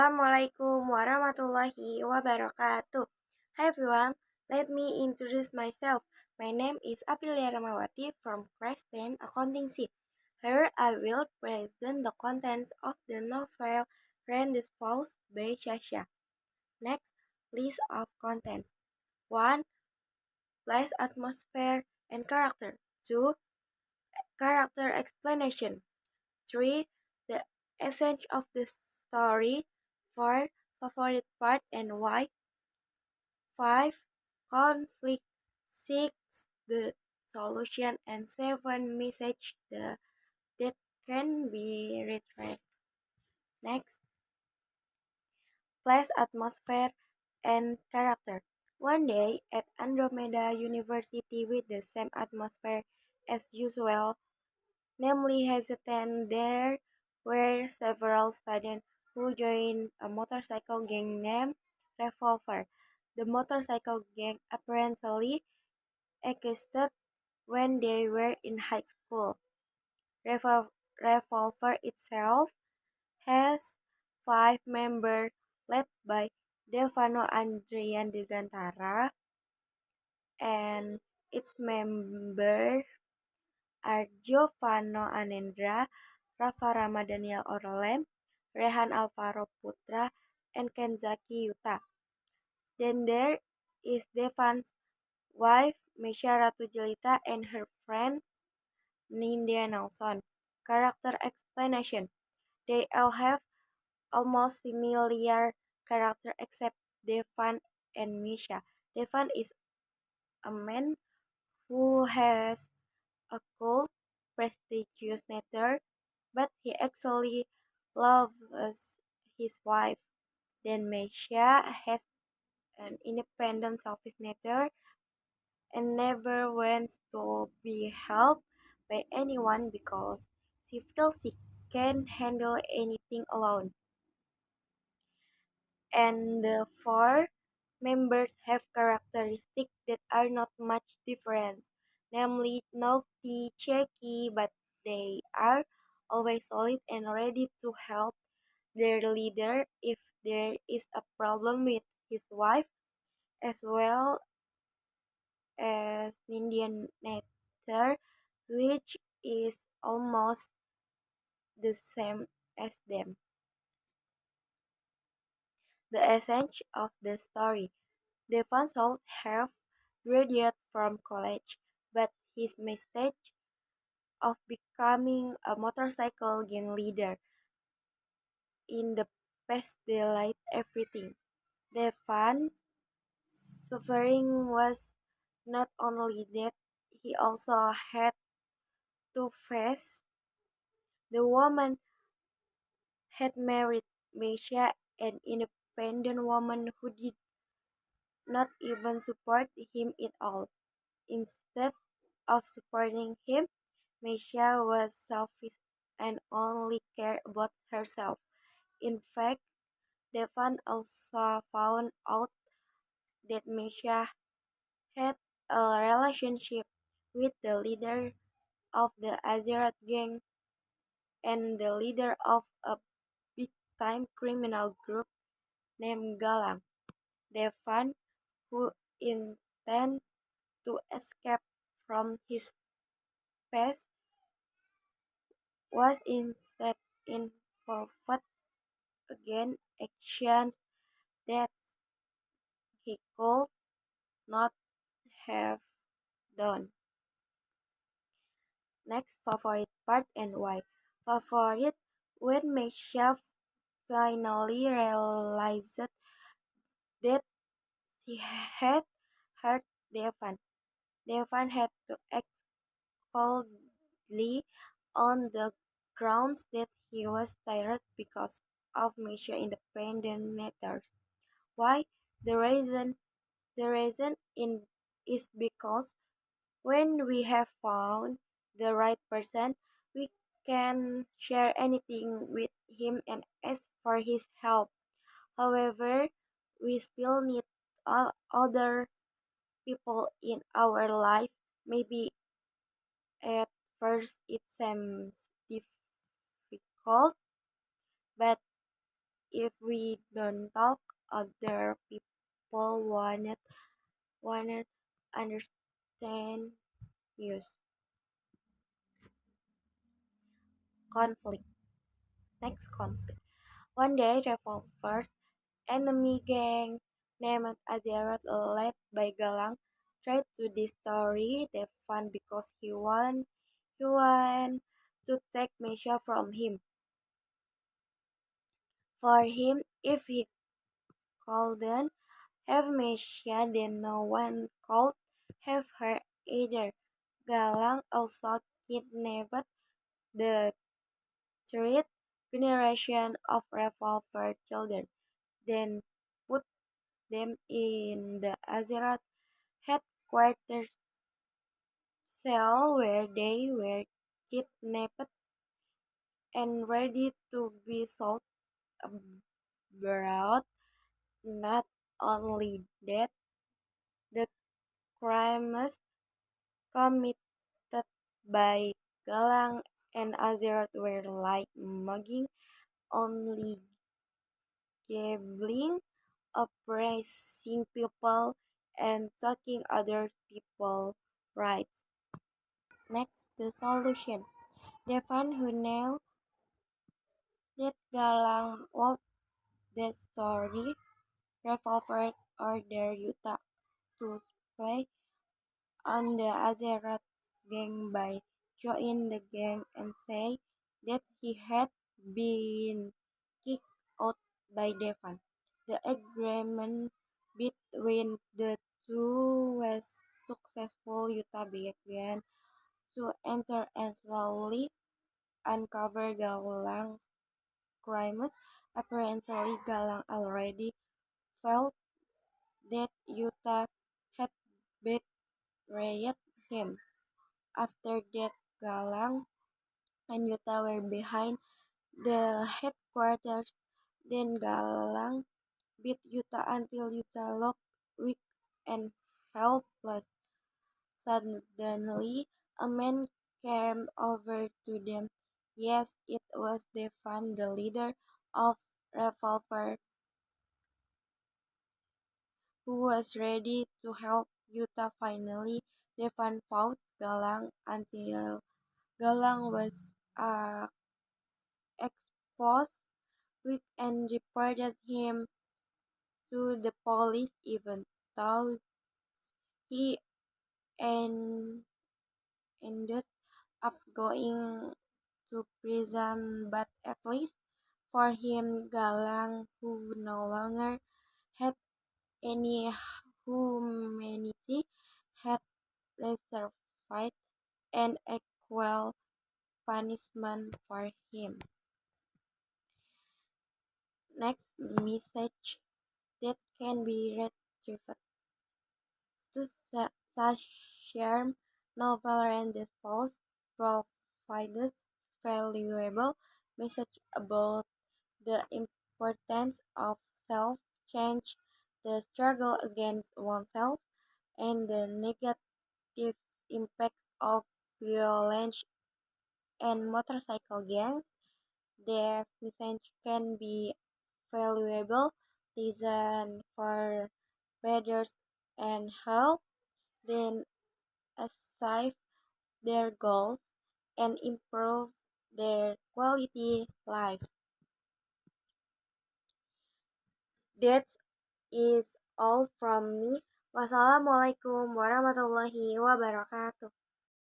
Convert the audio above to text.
Assalamualaikum warahmatullahi wabarakatuh. Hi everyone, let me introduce myself. My name is Aprilia Ramawati from class 10 Accounting C. Here I will present the contents of the novel Rain the Spouse by Shasha. Next, list of contents. 1. Place, atmosphere, and character. 2. Character explanation. 3. The essence of the story. 4. Favorite part and why. 5. Conflict. 6. The solution. And 7. Message that can be retrieved. Next, place, atmosphere, and character. One day at Andromeda University with the same atmosphere as usual, namely hesitant, there were several students who joined a motorcycle gang named Revolver. The motorcycle gang apparently existed when they were in high school. Revolver itself has 5 members led by Devano Andrian Digantara, and its members are Giovanno Anendra, Rafa Ramadhaniel Orolem, Rehan Alvaro Putra, and Kenzaki Yuta. Then there is Devan's wife, Mesha Ratu Jelita, and her friend, Nindya Nelson. Character explanation. They all have almost similar character except Devan and Misha. Devan is a man who has a cold, prestigious nature, but he actually loves his wife. Then Mesha has an independent, selfish nature and never wants to be helped by anyone because she feels she can handle anything alone. And the 4 members have characteristics that are not much different, namely naughty, cheeky, but they are always solid and ready to help their leader if there is a problem with his wife, as well as Indian nature, which is almost the same as them. The essence of the story. Devon should have graduated from college, but his mistake of becoming a motorcycle gang leader in the past daylight everything. Devon's suffering was not only that he also had to face the woman had married Mesha, an independent woman who did not even support him at all. Instead of supporting him, Misha was selfish and only cared about herself. In fact, Devon also found out that Misha had a relationship with the leader of the Azeroth gang and the leader of a big-time criminal group named Galang. Devon, who intended to escape from his past, was instead involved again actions that he could not have done. Next, favorite part and why. Favorite when Misha finally realized that she had hurt Devon. Devon had to act coldly on the grounds that he was tired because of Misha independent matters. Why? The reason is because when we have found the right person, we can share anything with him and ask for his help. However, we still need other people in our life. Maybe at first it seems difficult, but if we don't talk, other people won't understand use conflict. Next conflict. One day, Revolver's enemy gang named Azeroth, led by Galang, tried to destroy Devon because he want to take Mesha from him. For him, if he couldn't have Mesha, then no one could have her either. Galang also kidnapped the third generation of Revolver children, then put them in the Azeroth headquarters cell where they were kidnapped and ready to be sold abroad. Not only that, the crimes committed by Galang and Azeroth were like mugging, only gambling, oppressing people, and taking other people's rights. Next, the solution. Devon, who knew that Galang would destroy Revolver, ordered Yuta to spy on the Azeroth gang by joining the gang and say that he had been kicked out by Devon. The agreement between the two was successful. Yuta began to enter and slowly uncover Galang's crimes. Apparently, Galang already felt that Yuta had betrayed him. After that, Galang and Yuta were behind the headquarters. Then Galang beat Yuta until Yuta looked weak and helpless. Suddenly, a man came over to them. Yes, it was Devon, the leader of Revolver, who was ready to help Yuta. Finally, Devon fought Galang until Galang was uh, exposed, weak, and reported him to the police, even though he en- ended up going to prison. But at least for him, Galang, who no longer had any humanity, had reserved an equal punishment for him. Next, message that can be retrieved to Sasharm novel and dispose provides valuable message about the importance of self-change, the struggle against oneself, and the negative impacts of violence and motorcycle gangs. This message can be valuable lesson for readers and help them achieve their goals and improve their quality life. That is all from me. Wassalamualaikum warahmatullahi wabarakatuh.